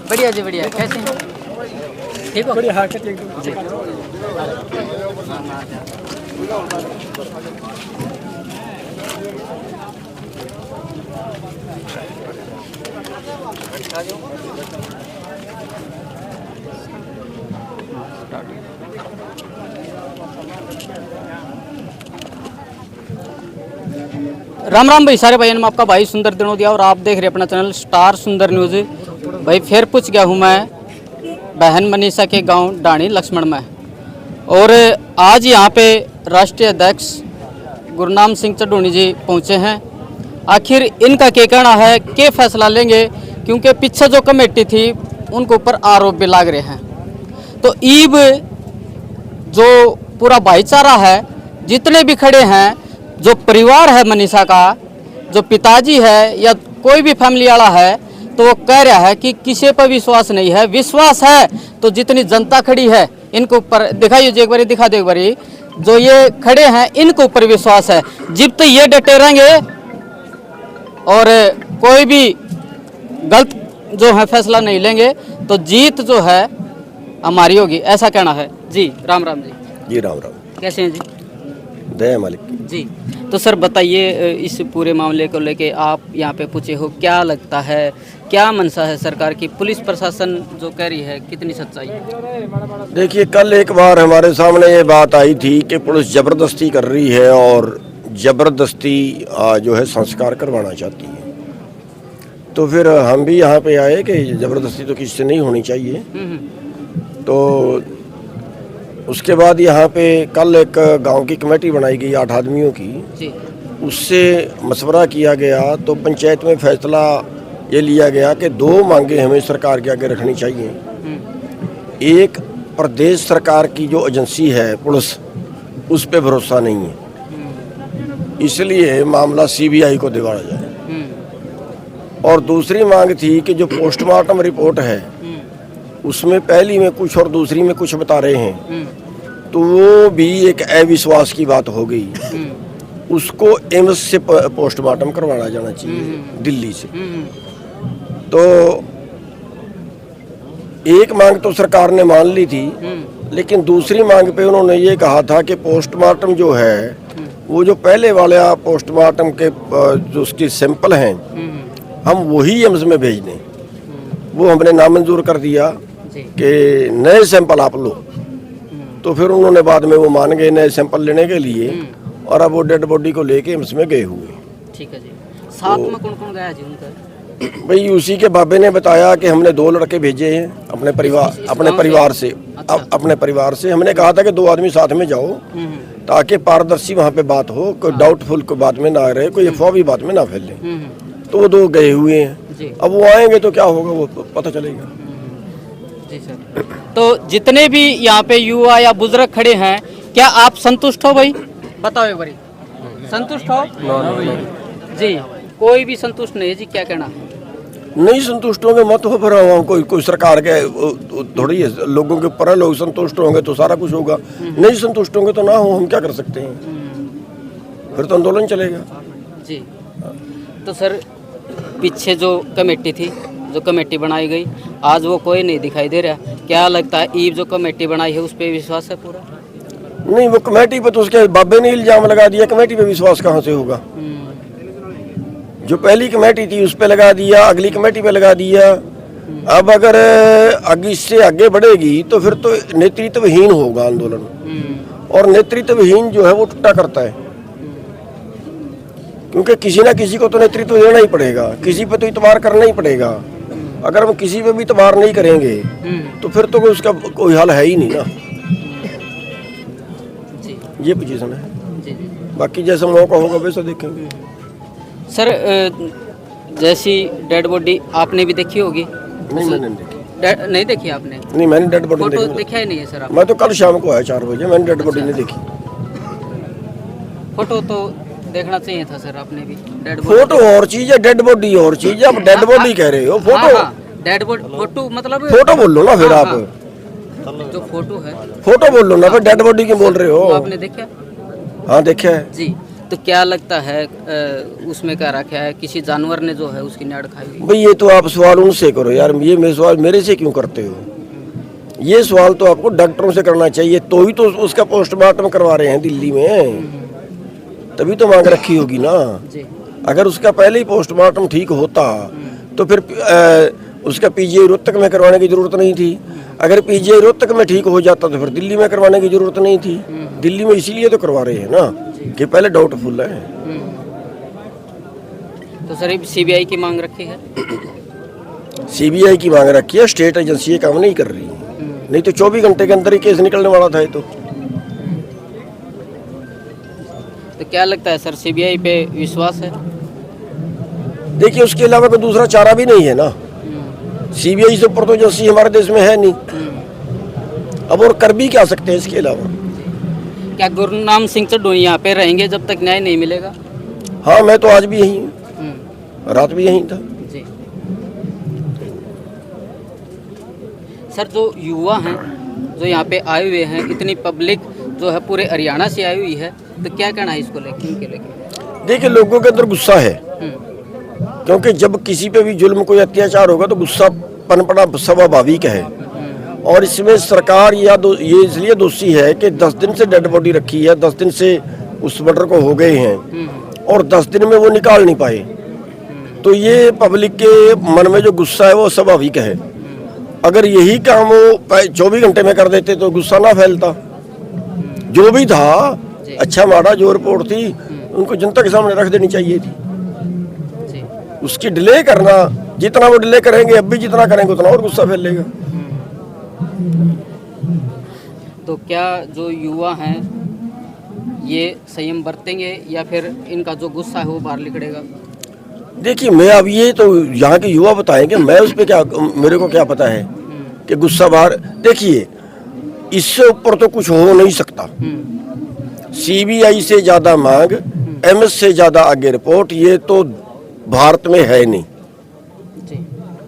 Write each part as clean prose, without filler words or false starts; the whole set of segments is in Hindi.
बढ़िया जी बढ़िया। कैसे हैं? ठीक हो? बढ़िया। हाँ ठीक जी। राम राम भाई सारे भाइयों में आपका भाई सुंदर दिनोदिया और आप देख रहे हैं अपना चैनल स्टार सुंदर न्यूज़। भाई फिर पूछ गया हूँ मैं बहन मनीषा के गांव डाणी लक्ष्मण में, और आज यहाँ पे राष्ट्रीय अध्यक्ष गुरनाम सिंह चढ़ूनी जी पहुँचे हैं। आखिर इनका क्या कहना है, क्या फैसला लेंगे, क्योंकि पीछे जो कमेटी थी उनके ऊपर आरोप भी लाग रहे हैं। तो ईब जो पूरा भाईचारा है, जितने भी खड़े हैं, जो परिवार है मनीषा का, जो पिताजी है या कोई भी फैमिली वाला है, तो वो कह रहा है कि किसी पर विश्वास नहीं है। विश्वास है तो जितनी जनता खड़ी है इनके ऊपर दिखाइए जी, एक बारी दिखा दो एक बारी, जो ये खड़े हैं इनके ऊपर विश्वास है। जब तक ये डटे रहेंगे और कोई भी गलत जो है फैसला नहीं लेंगे तो जीत जो है हमारी होगी, ऐसा कहना है जी। राम राम जी। जी राम राम। कैसे हैं जी? दया मालिक जी। तो सर बताइए, इस पूरे मामले को लेके आप यहाँ पे पूछे हो, क्या लगता है, क्या मंशा है सरकार की? पुलिस प्रशासन जो कह रही है कितनी सच्चाई है? देखिए, कल एक बार हमारे सामने ये बात आई थी कि पुलिस जबरदस्ती कर रही है और जबरदस्ती जो है संस्कार करवाना चाहती है। तो फिर हम भी यहाँ पे आए कि जबरदस्ती तो किसी से नहीं होनी चाहिए। तो उसके बाद यहाँ पे कल एक गांव की कमेटी बनाई गई 8 आदमियों की जी। उससे मशवरा किया गया। तो पंचायत में फैसला ये लिया गया कि 2 मांगे हमें सरकार के आगे रखनी चाहिए। एक, प्रदेश सरकार की जो एजेंसी है पुलिस, उस पे भरोसा नहीं है, इसलिए मामला सीबीआई को दिवाया जाए। और दूसरी मांग थी कि जो पोस्टमार्टम रिपोर्ट है उसमें पहली में कुछ और दूसरी में कुछ बता रहे हैं, तो वो भी एक अविश्वास की बात हो गई। उसको एम्स से पोस्टमार्टम करवाना जाना चाहिए, दिल्ली से। तो एक मांग तो सरकार ने मान ली थी, लेकिन दूसरी मांग पे उन्होंने ये कहा था कि पोस्टमार्टम जो है वो जो पहले वाले पोस्टमार्टम के जो उसके सैंपल हैं हम वही एम्स में भेज दें। वो हमने नामंजूर कर दिया कि नए सैंपल आप लो। तो फिर उन्होंने बाद में वो मान गए नए सैंपल लेने के लिए, और अब वो डेड बॉडी को लेके एम्स में गए हुए। ठीक है जी। साथ में कौन कौन गया जी उनका? भाई उसी के बाबे ने बताया कि हमने 2 लड़के भेजे हैं अपने परिवार से। अच्छा। अपने परिवार से हमने कहा था कि 2 आदमी साथ में जाओ ताकि पारदर्शी वहाँ पे बात हो, कोई डाउटफुल को बात में ना रहे, कोई अफवाह भी बात में ना फैले। तो वो 2 गए हुए हैं, अब वो आएंगे तो क्या होगा वो पता चलेगा। जी सर। तो जितने भी यहाँ पे युवा या बुजुर्ग खड़े हैं, क्या आप संतुष्ट हो भाई? बताओ एक बारी, संतुष्ट हो? जी, कोई भी संतुष्ट नहीं है जी, क्या कहना? नहीं संतुष्ट होंगे मत हो, फिर कोई सरकार के थोड़ी लोगों के ऊपर है। लोग संतुष्ट होंगे तो सारा कुछ होगा, नहीं संतुष्ट होंगे तो ना हो, हम क्या कर सकते हैं? फिर तो आंदोलन चलेगा जी। तो सर पीछे जो कमेटी थी, जो कमेटी बनाई गई, आज वो कोई नहीं दिखाई दे रहा। क्या लगता है ईब जो कमेटी बनाई है उस पर विश्वास है पूरा? नहीं, वो कमेटी पे तो उसके बाबे ने इल्जाम लगा दिया, कमेटी पे विश्वास कहाँ से होगा? जो पहली कमेटी थी उस पे लगा दिया, अगली कमेटी पे लगा दिया। अब अगर आगे इससे आगे बढ़ेगी तो फिर तो नेतृत्वहीन होगा आंदोलन, और नेतृत्वहीन जो है वो टूटा करता है, क्योंकि किसी ना किसी को तो नेतृत्व देना ही पड़ेगा, किसी पे तो इतबार करना ही पड़ेगा। अगर हम किसी पे भी इतबार नहीं करेंगे तो फिर तो उसका कोई हल है ही नहीं ना। ये पोजीशन है, बाकी जैसा मौका होगा वैसा देखेंगे। सर जैसी डेड बॉडी आपने भी देखी होगी? नहीं मैंने नहीं देखी। नहीं देखी आपने? नहीं, मैंने डेड बॉडी फोटो देखा ही नहीं है सर आप? मैं तो कल शाम को आया 4 बजे, मैंने डेड बॉडी नहीं देखी। फोटो तो देखना चाहिए था सर आपने भी। डेड फोटो और चीज है, डेड बॉडी और चीज है। आप डेड बॉडी कह रहे हो, फोटो डेड बॉडी फोटो मतलब फोटो बोल लो ना फिर। आप जो फोटो है फोटो बोल लो ना, फिर डेड बॉडी क्यों बोल रहे हो? आपने देखा? हाँ देखा है जी। तो क्या लगता है उसमें क्या रखा है, किसी जानवर ने जो है उसकी नाड़ खाई हुई? भाई ये तो आप सवाल उनसे करो यार, ये मेरे सवाल मेरे से क्यों करते हो? ये सवाल तो आपको डॉक्टरों से करना चाहिए, तो ही तो उसका पोस्टमार्टम करवा रहे हैं दिल्ली में, तभी तो मांग रखी होगी ना। जी। अगर उसका पहले ही पोस्टमार्टम ठीक होता तो फिर उसका पीजीआई रोहतक में करवाने की जरूरत नहीं थी। अगर पीजीआई रोहतक में ठीक हो जाता तो फिर दिल्ली में करवाने की जरूरत नहीं थी। दिल्ली में इसीलिए तो करवा रहे हैं ना कि पहले डाउटफुल है। तो सर सीबीआई की मांग रखी है? सीबीआई की मांग रखी है, स्टेट एजेंसी ये काम नहीं कर रही, नहीं तो 24 घंटे के अंदर ही केस निकलने वाला था। तो क्या लगता है सर, सीबीआई पे विश्वास है? देखिए उसके अलावा कोई दूसरा चारा भी नहीं है ना। सीबीआई से ऊपर तो एजेंसी हमारे देश में है नहीं, अब और कर भी क्या सकते हैं इसके अलावा। क्या गुरनाम सिंह चड्ढू यहाँ पे रहेंगे जब तक न्याय नहीं मिलेगा? हाँ, मैं तो आज भी यहीं हूँ, रात भी यहीं था। जी सर, जो युवा हैं जो यहाँ पे आए हुए हैं, इतनी पब्लिक जो है पूरे हरियाणा से आई हुई है, तो क्या कहना है इसको लेकर, इनके लेकर? देखिए लोगों के अंदर गुस्सा है, क्योंकि जब किसी पे भी जुल्म कोई अत्याचार होगा तो गुस्सा पनपना स्वाभाविक है। और इसमें सरकार ये इसलिए दोषी है कि 10 दिन से डेड बॉडी रखी है, 10 दिन से उस मर्डर को हो गए हैं और 10 दिन में वो निकाल नहीं पाए। तो ये पब्लिक के मन में जो गुस्सा है वो स्वाभाविक है। अगर यही काम वो 24 घंटे में कर देते तो गुस्सा ना फैलता। जो भी था अच्छा माड़ा जो रिपोर्ट थी उनको जनता के सामने रख देनी चाहिए थी। उसकी डिले करना, जितना वो डिले करेंगे, अब भी जितना करेंगे उतना और गुस्सा फैलेगा। तो क्या जो युवा हैं ये संयम बरतेंगे या फिर इनका जो गुस्सा है वो बाहर निकलेगा? देखिए मैं अब ये तो यहाँ के युवा बताएंगे, मैं उस पर क्या, मेरे को क्या पता है कि गुस्सा बाहर। देखिए इससे ऊपर तो कुछ हो नहीं सकता। सीबीआई से ज्यादा मांग, एमएस से ज्यादा आगे रिपोर्ट, ये तो भारत में है नहीं।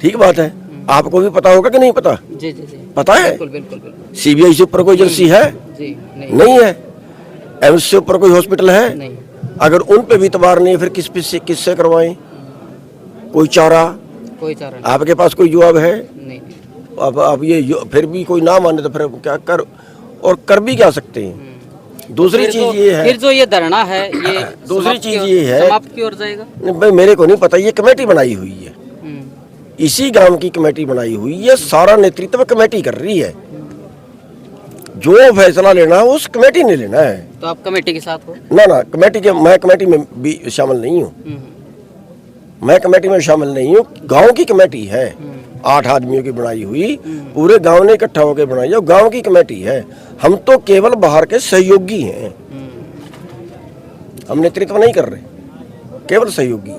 ठीक बात है, आपको भी पता होगा कि नहीं पता? जी जी जी पता है। बिल्कुल बिल्कुल बिल्कुल। सीबीआई से ऊपर कोई एजेंसी है? जी नहीं है। एम्स से ऊपर कोई हॉस्पिटल है? नहीं। अगर उन पे भी तबार नहीं है फिर किससे करवाएं? कोई चारा नहीं। आपके पास कोई जवाब है? नहीं। अब ये फिर भी कोई ना माने तो फिर क्या कर, और कर भी क्या सकते हैं। दूसरी चीज ये है, फिर जो ये धरना है ये दूसरी चीज ये है, समाप्त की ओर जाएगा? भाई मेरे को नहीं पता, ये कमेटी बनाई हुई है, इसी गांव की कमेटी बनाई हुई है, सारा नेतृत्व कमेटी कर रही है। जो फैसला लेना है उस कमेटी ने लेना है। तो आप कमेटी के साथ हो? ना मैं कमेटी में भी शामिल नहीं हूँ। मैं कमेटी में शामिल नहीं हूँ, गांव की कमेटी है, 8 आदमियों की बनाई हुई, पूरे गांव ने इकट्ठा होकर बनाई है, गांव की कमेटी है। हम तो केवल बाहर के सहयोगी हैं, हम नेतृत्व नहीं कर रहे, केवल सहयोगी।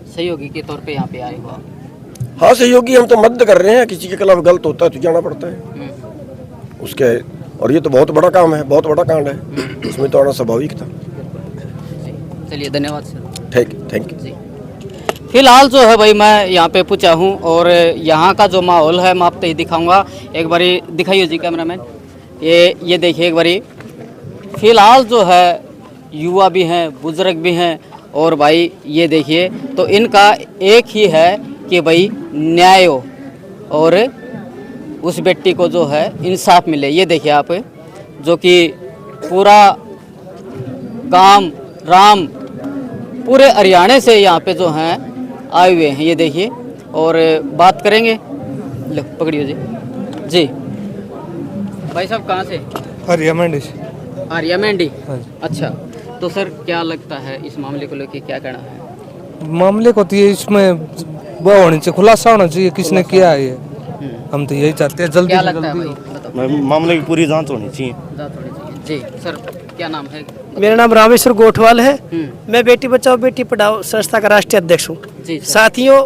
सहयोगी के तौर पे यहाँ पे आए हो आप? हाँ सहयोगी, हम तो मदद कर रहे हैं। किसी के खिलाफ गलत होता है तो जाना पड़ता है उसके, और ये तो बहुत बड़ा काम है, बहुत बड़ा कांड है, इसमें तो आना स्वाभाविक था। चलिए धन्यवाद सर। Thank you. फिलहाल जो है भाई मैं यहाँ पे पूछा हूँ और यहाँ का जो माहौल है मैं आपको ही दिखाऊंगा। एक बारी दिखाइए जी कैमरामैन, ये देखिए एक बारी। फिलहाल जो है युवा भी हैं, बुजुर्ग भी हैं, और भाई ये देखिए तो इनका एक ही है कि भाई न्याय हो और उस बेटी को जो है इंसाफ मिले। ये देखिए आप, जो कि पूरा काम राम पूरे हरियाणा से यहाँ पे जो हैं आए हुए हैं, ये देखिए, और बात करेंगे। लो पकड़िए जी। जी भाई साहब कहाँ से? आर्या मंडी से। आर्या मंडी, हाँ। अच्छा। तो सर क्या लगता है इस मामले को लेकर, क्या कहना है? मामले को तो ये इसमें वो होनी चाहिए, खुलासा होना चाहिए किसने किया है ये। हम तो यही चाहते हैं जल्दी क्या से लगता है जल्दी भाई, बताओ। मामले की पूरी जांच होनी चाहिए। जांच होनी चाहिए। जी सर क्या नाम है? मेरा नाम रामेश्वर गोठवाल है। मैं बेटी बचाओ बेटी पढ़ाओ संस्था का राष्ट्रीय अध्यक्ष हूँ। जी सर। साथियों,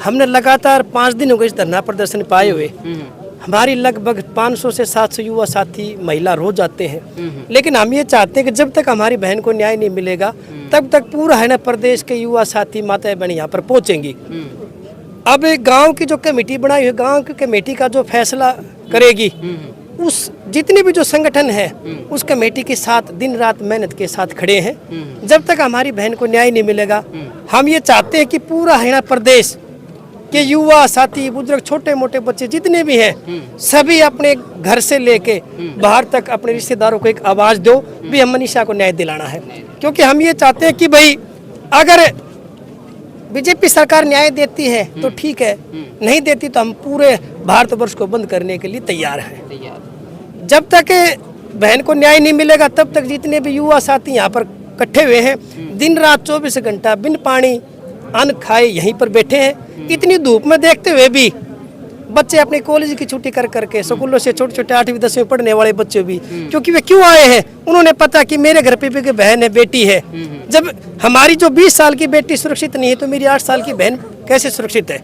हमने लगातार 5 दिन हो गए इस धरना प्रदर्शन पाए हुए। हमारी लगभग 500 से 700 युवा साथी महिला रोज आते हैं, लेकिन हम ये चाहते हैं कि जब तक हमारी बहन को न्याय नहीं मिलेगा तब तक पूरा है ना प्रदेश के युवा साथी माताएं बहन यहाँ पर पहुँचेंगी। अब गांव की जो कमेटी बनाई हुई, गांव की कमेटी का जो फैसला करेगी उस जितने भी जो संगठन है उस कमेटी के साथ दिन रात मेहनत के साथ खड़े हैं। जब तक हमारी बहन को न्याय नहीं मिलेगा, हम ये चाहते हैं कि पूरा हरियाणा प्रदेश के युवा साथी, बुजुर्ग, छोटे मोटे बच्चे जितने भी हैं, सभी अपने घर से लेके बाहर तक अपने रिश्तेदारों को एक आवाज दो भी हम मनीषा को न्याय दिलाना है। क्योंकि हम ये चाहते हैं कि भाई अगर बीजेपी सरकार न्याय देती है तो ठीक है, नहीं देती तो हम पूरे भारतवर्ष को बंद करने के लिए तैयार हैं। जब तक बहन को न्याय नहीं मिलेगा तब तक जितने भी युवा साथी यहाँ पर इकट्ठे हुए हैं, दिन रात 24 घंटा बिन पानी अन्न खाए यहीं पर बैठे हैं। इतनी धूप में देखते हुए भी बच्चे अपने कॉलेज की छुट्टी कर करके, स्कूलों से छोटे छोटे 8वीं 10वीं पढ़ने वाले बच्चे भी, क्योंकि वे क्यों आए हैं, उन्होंने पता कि मेरे घर पे भी कोई बहन है, बेटी है। जब हमारी जो 20 साल की बेटी सुरक्षित नहीं है तो मेरी 8 साल की बहन कैसे सुरक्षित है।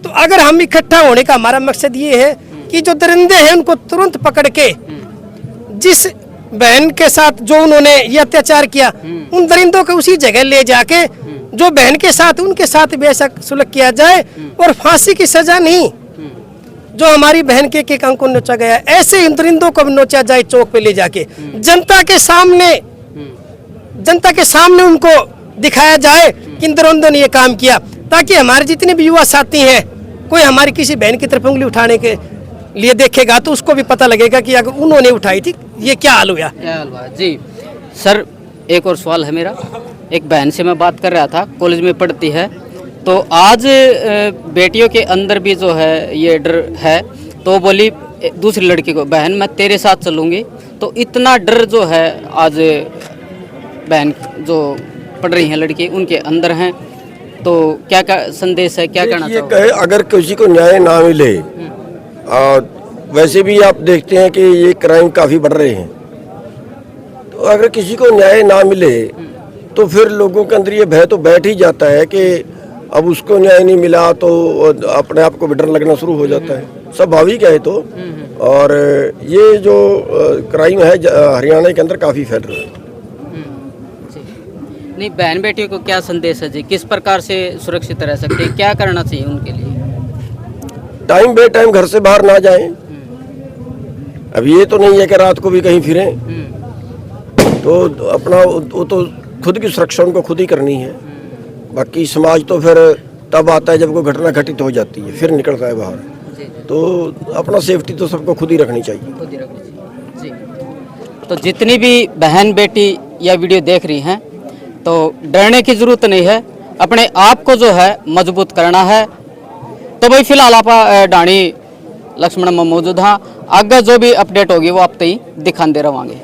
तो अगर हम इकट्ठा होने का हमारा मकसद ये है कि जो दरिंदे हैं उनको तुरंत पकड़ के, जिस बहन के साथ जो उन्होंने ये अत्याचार किया, उन दरिंदों को उसी जगह ले जाके जो बहन के साथ उनके साथ भी ऐसा सुलह किया जाए, और फांसी की सजा नहीं। जो हमारी बहन के एक अंक को नोचा गया, ऐसे इन दरिंदों को भी नोचा जाए चौक पे ले जाके, जनता के सामने उनको दिखाया जाए कि इन दरिंदों ने ये काम किया, ताकि हमारे जितने भी युवा साथी हैं, कोई हमारी किसी बहन की तरफ उंगली उठाने के लिए देखेगा तो उसको भी पता लगेगा कि अगर उन्होंने उठाई थी ये क्या हाल हुआ। जी सर, एक और सवाल है मेरा। एक बहन से मैं बात कर रहा था, कॉलेज में पढ़ती है, तो आज बेटियों के अंदर भी जो है ये डर है, तो बोली दूसरी लड़की को, बहन मैं तेरे साथ चलूँगी। तो इतना डर जो है आज बहन जो पढ़ रही हैं लड़की उनके अंदर हैं, तो क्या संदेश है, क्या कहना ये चाहोगे? कहे अगर किसी को न्याय ना मिले, वैसे भी आप देखते हैं कि ये क्राइम काफ़ी बढ़ रहे हैं, तो अगर किसी को न्याय ना मिले तो फिर लोगों के अंदर ये भय तो बैठ ही जाता है कि अब उसको न्याय नहीं मिला तो अपने आप को भी डर लगना शुरू हो जाता है। स्वाभाविक है तो। और ये जो क्राइम है हरियाणा के अंदर काफ़ी फैल रहा है। नहीं, बहन बेटियों को क्या संदेश है जी, किस प्रकार से सुरक्षित रह सकते हैं, क्या करना चाहिए उनके लिए? टाइम बे टाइम घर से बाहर ना जाएं। अब ये तो नहीं है कि रात को भी कहीं फिरें, तो अपना वो तो खुद की सुरक्षा उनको खुद ही करनी है। बाकी समाज तो फिर तब आता है जब कोई घटना घटित हो जाती है, फिर निकलता है बाहर। तो अपना सेफ्टी तो सबको खुद ही रखनी चाहिए। जी, तो जितनी भी बहन बेटी यह वीडियो देख रही हैं, तो डरने की जरूरत नहीं है, अपने आप को जो है मजबूत करना है। तो भाई फिलहाल आप डाणी लक्ष्मण में मौजूद हाँ, आगे जो भी अपडेट होगी वो आप तक दिखाते रहेंगे।